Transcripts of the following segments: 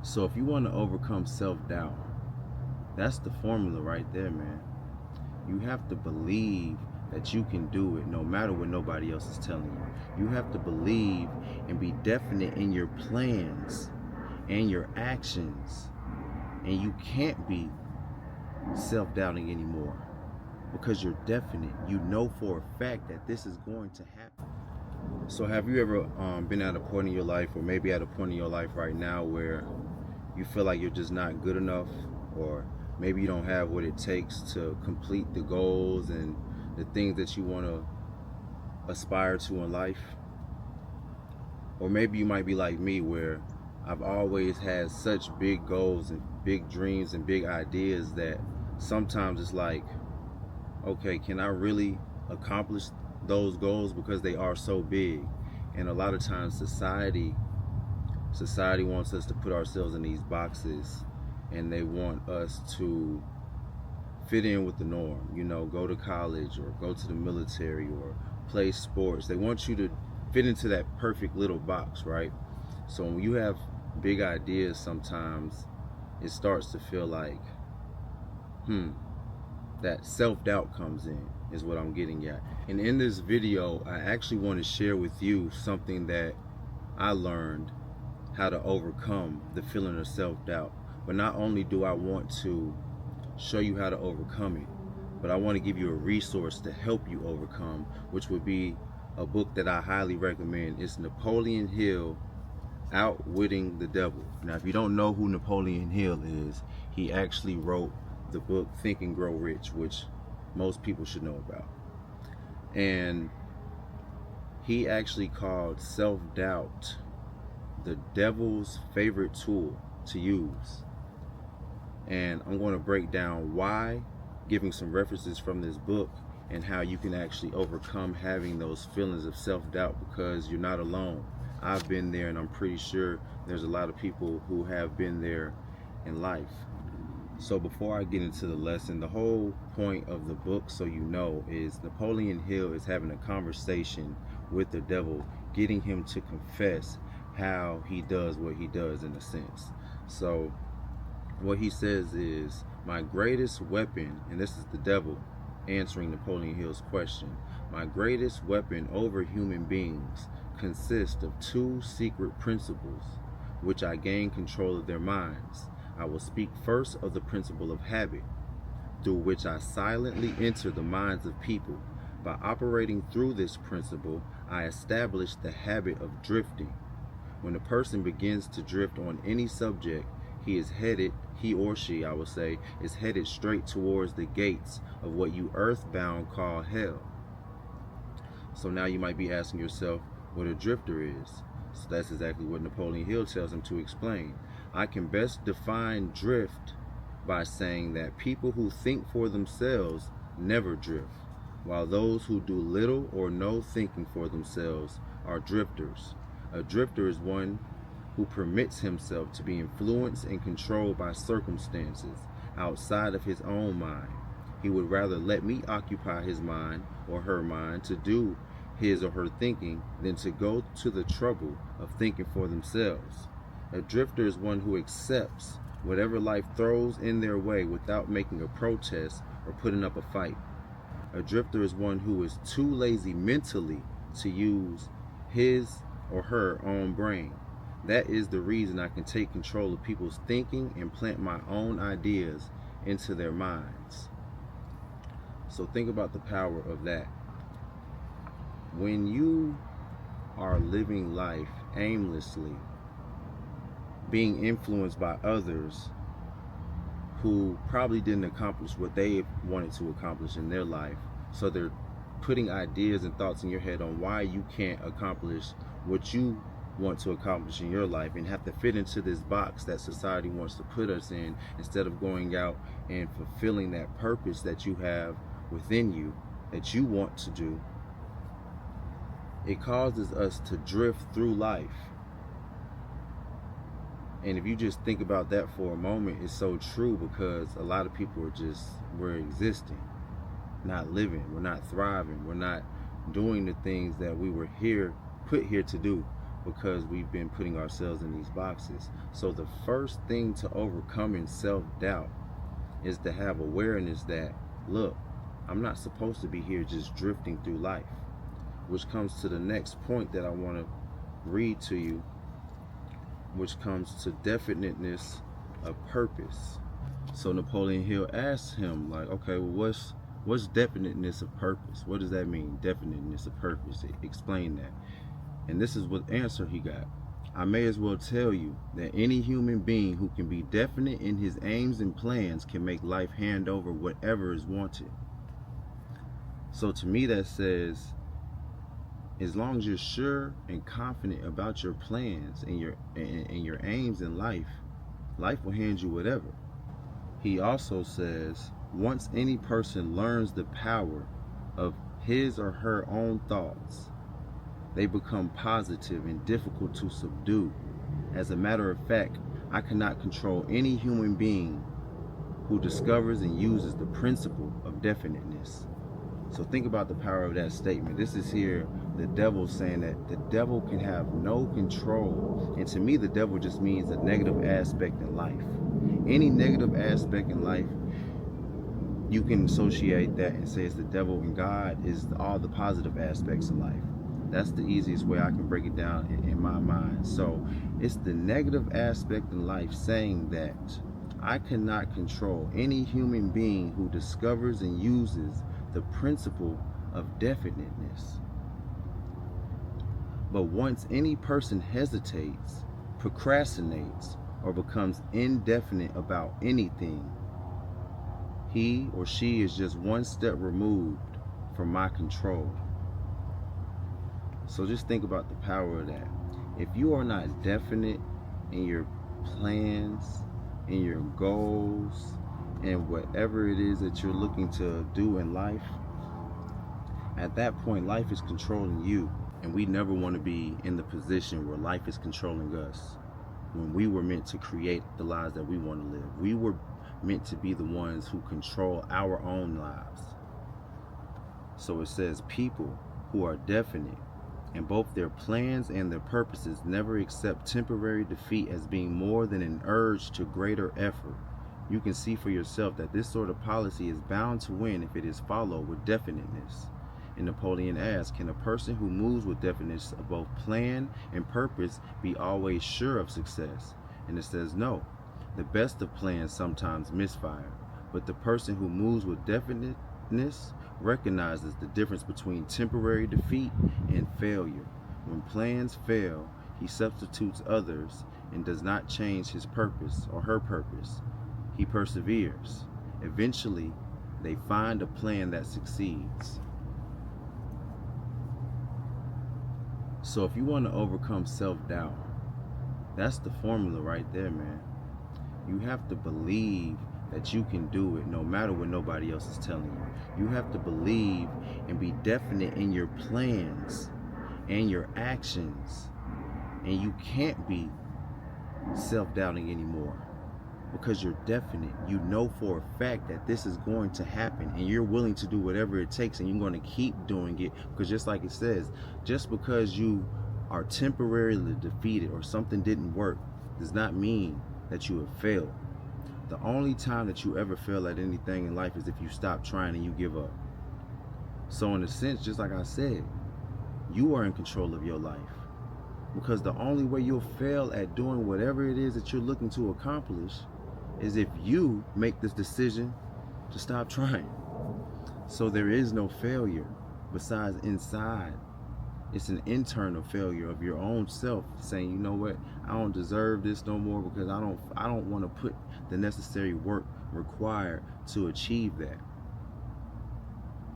So if you want to overcome self-doubt, that's the formula right there, man. You have to believe that you can do it no matter what nobody else is telling you. You have to believe and be definite in your plans and your actions. And you can't be self-doubting anymore because you're definite. You know for a fact that this is going to happen. So have you ever been at a point in your life, or maybe at a point in your life right now, where you feel like you're just not good enough, or maybe you don't have what it takes to complete the goals and the things that you want to aspire to in life? Or maybe you might be like me, where I've always had such big goals and big dreams and big ideas that sometimes it's like, okay, can I really accomplish those goals because they are so big? And a lot of times society wants us to put ourselves in these boxes, and they want us to fit in with the norm, go to college or go to the military or play sports. They want you to fit into that perfect little box, right? So when you have big ideas, sometimes it starts to feel like, that self-doubt comes in, is what I'm getting at. And in this video, I actually want to share with you something that I learned how to overcome the feeling of self-doubt. But not only do I want to show you how to overcome it, but I want to give you a resource to help you overcome, which would be a book that I highly recommend. It's Napoleon Hill, Outwitting the Devil. Now, if you don't know who Napoleon Hill is, he actually wrote the book Think and Grow Rich, which most people should know about. And he actually called self-doubt the devil's favorite tool to use. And I'm going to break down why, giving some references from this book, and how you can actually overcome having those feelings of self-doubt, because you're not alone. I've been there, and I'm pretty sure there's a lot of people who have been there in life. So before I get into the lesson, the whole point of the book, so you know, is Napoleon Hill is having a conversation with the devil, getting him to confess how he does what he does, in a sense. So what he says is, my greatest weapon, and this is the devil answering Napoleon Hill's question, my greatest weapon over human beings consists of two secret principles, which I gain control of their minds. I will speak first of the principle of habit, through which I silently enter the minds of people. By operating through this principle, I establish the habit of drifting. When a person begins to drift on any subject, he or she, I would say, is headed straight towards the gates of what you earthbound call hell. So now you might be asking yourself what a drifter is. So that's exactly what Napoleon Hill tells him to explain. I can best define drift by saying that people who think for themselves never drift, while those who do little or no thinking for themselves are drifters. A drifter is one who permits himself to be influenced and controlled by circumstances outside of his own mind. He would rather let me occupy his mind or her mind to do his or her thinking than to go to the trouble of thinking for themselves. A drifter is one who accepts whatever life throws in their way without making a protest or putting up a fight. A drifter is one who is too lazy mentally to use his or her own brain. That is the reason I can take control of people's thinking and plant my own ideas into their minds. So think about the power of that. When you are living life aimlessly, being influenced by others who probably didn't accomplish what they wanted to accomplish in their life, so they're putting ideas and thoughts in your head on why you can't accomplish what you want to accomplish in your life, and have to fit into this box that society wants to put us in, instead of going out and fulfilling that purpose that you have within you that you want to do. It causes us to drift through life. And if you just think about that for a moment, it's so true, because a lot of people we're existing, not living. We're not thriving. We're not doing the things that we were put here to do. because we've been putting ourselves in these boxes. So the first thing to overcoming self-doubt is to have awareness that, look, I'm not supposed to be here just drifting through life. Which comes to the next point that I want to read to you, which comes to definiteness of purpose. So Napoleon Hill asked him, like, okay, well, what's definiteness of purpose? What does that mean, definiteness of purpose? Explain that. And this is what answer he got. I may as well tell you that any human being who can be definite in his aims and plans can make life hand over whatever is wanted. So to me that says, as long as you're sure and confident about your plans and your aims in life, life will hand you whatever. He also says, once any person learns the power of his or her own thoughts, they become positive and difficult to subdue. As a matter of fact, I cannot control any human being who discovers and uses the principle of definiteness. So think about the power of that statement. This is here the devil saying that the devil can have no control. And to me, the devil just means a negative aspect in life. Any negative aspect in life, you can associate that and say it's the devil, and God is all the positive aspects in life. That's the easiest way I can break it down in my mind. So it's the negative aspect in life saying that I cannot control any human being who discovers and uses the principle of definiteness. But once any person hesitates, procrastinates, or becomes indefinite about anything, he or she is just one step removed from my control. So just think about the power of that. If you are not definite in your plans, in your goals, and whatever it is that you're looking to do in life, at that point life is controlling you. And we never want to be in the position where life is controlling us, when we were meant to create the lives that we want to live. We were meant to be the ones who control our own lives. So it says people who are definite in both their plans and their purposes never accept temporary defeat as being more than an urge to greater effort. You can see for yourself that this sort of policy is bound to win if it is followed with definiteness. And Napoleon asks, can a person who moves with definiteness of both plan and purpose be always sure of success? And it says no. The best of plans sometimes misfire, but the person who moves with definiteness recognizes the difference between temporary defeat and failure. When plans fail, he substitutes others and does not change his purpose or her purpose. He perseveres. Eventually, they find a plan that succeeds. So if you want to overcome self-doubt, that's the formula right there, man. You have to believe that you can do it no matter what nobody else is telling you. You have to believe and be definite in your plans and your actions. And you can't be self-doubting anymore because you're definite. You know for a fact that this is going to happen, and you're willing to do whatever it takes, and you're going to keep doing it, because just like it says, just because you are temporarily defeated or something didn't work does not mean that you have failed. The only time that you ever fail at anything in life is if you stop trying and you give up. So in a sense, just like I said, you are in control of your life, because the only way you'll fail at doing whatever it is that you're looking to accomplish is if you make this decision to stop trying. So there is no failure besides inside. It's an internal failure of your own self saying, you know what, I don't deserve this no more, because I don't want to put the necessary work required to achieve that.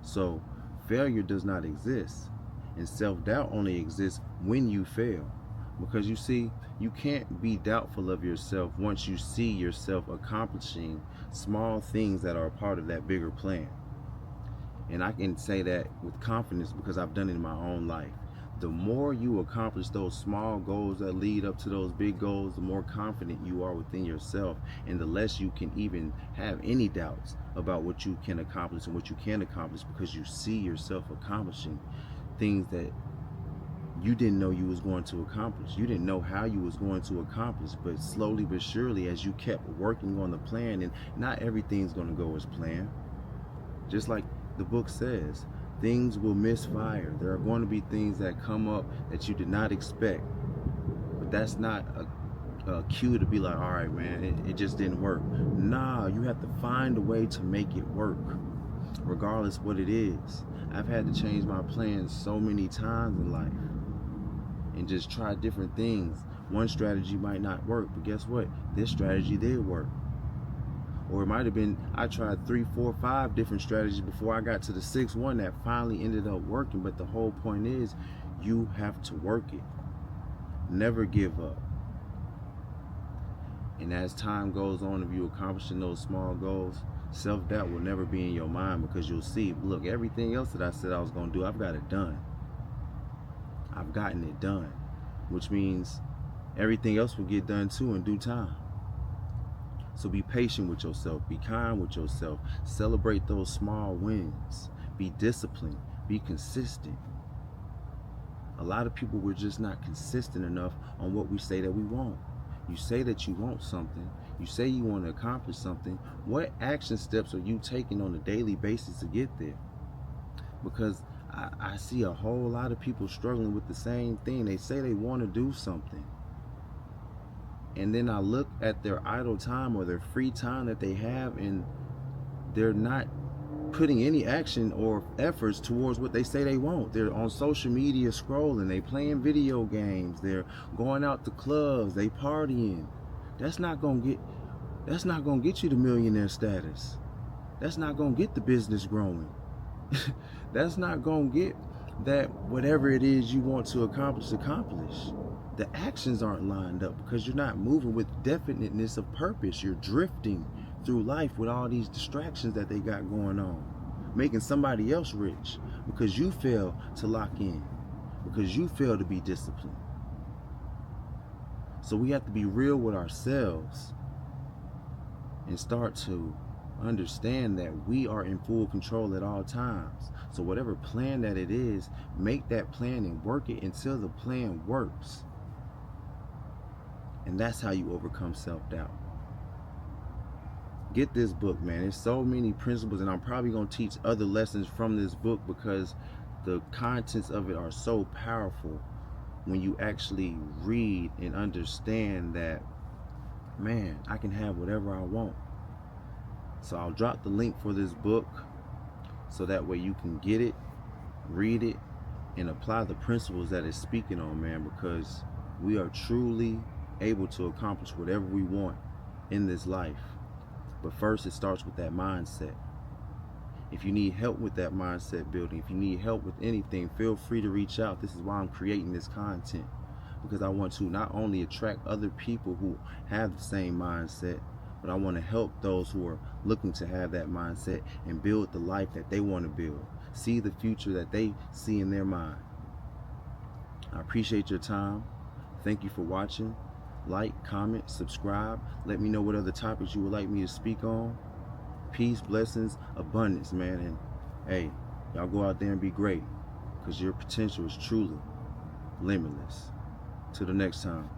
So failure does not exist, and self-doubt only exists when you fail. Because you see, you can't be doubtful of yourself once you see yourself accomplishing small things that are a part of that bigger plan. And I can say that with confidence because I've done it in my own life. The more you accomplish those small goals that lead up to those big goals, the more confident you are within yourself, and the less you can even have any doubts about what you can accomplish and what you can accomplish, because you see yourself accomplishing things that you didn't know you was going to accomplish. You didn't know how you was going to accomplish, but slowly but surely, as you kept working on the plan, and not everything's going to go as planned. Just like the book says, things will misfire. There are going to be things that come up that you did not expect, but that's not a cue to be like, all right, man, it just didn't work. Nah, you have to find a way to make it work, regardless what it is. I've had to change my plans so many times in life and just try different things. One strategy might not work, but guess what? This strategy did work. Or it might have been, I tried 3, 4, 5 different strategies before I got to the 6th one that finally ended up working. But the whole point is, you have to work it. Never give up. And as time goes on, if you're accomplishing those small goals, self-doubt will never be in your mind, because you'll see, look, everything else that I said I was going to do, I've got it done. I've gotten it done, which means everything else will get done too in due time. So be patient with yourself, be kind with yourself, celebrate those small wins, be disciplined, be consistent. A lot of people, we're just not consistent enough on what we say that we want. You say that you want something, you say you want to accomplish something. What action steps are you taking on a daily basis to get there? Because I see a whole lot of people struggling with the same thing. They say they want to do something, and then I look at their idle time or their free time that they have, and they're not putting any action or efforts towards what they say they want. They're on social media scrolling, they playing video games, they're going out to clubs, they partying. That's not gonna get you the millionaire status. That's not gonna get the business growing. That's not gonna get that whatever it is you want to accomplish. The actions aren't lined up because you're not moving with definiteness of purpose. You're drifting through life with all these distractions that they got going on, making somebody else rich because you fail to lock in, because you fail to be disciplined. So we have to be real with ourselves and start to understand that we are in full control at all times. So whatever plan that it is, make that plan and work it until the plan works. And that's how you overcome self-doubt. Get this book, man. There's so many principles, and I'm probably going to teach other lessons from this book because the contents of it are so powerful when you actually read and understand that, man, I can have whatever I want. So I'll drop the link for this book so that way you can get it, read it, and apply the principles that it's speaking on, man, because we are truly able to accomplish whatever we want in this life. But first, it starts with that mindset. If you need help with that mindset building, if you need help with anything, feel free to reach out. This is why I'm creating this content, because I want to not only attract other people who have the same mindset, but I want to help those who are looking to have that mindset and build the life that they want to build, see the future that they see in their mind. I appreciate your time. Thank you for watching. Like, comment, subscribe. Let me know what other topics you would like me to speak on. Peace, blessings, abundance, man. And hey, y'all go out there and be great, because your potential is truly limitless. Till the next time.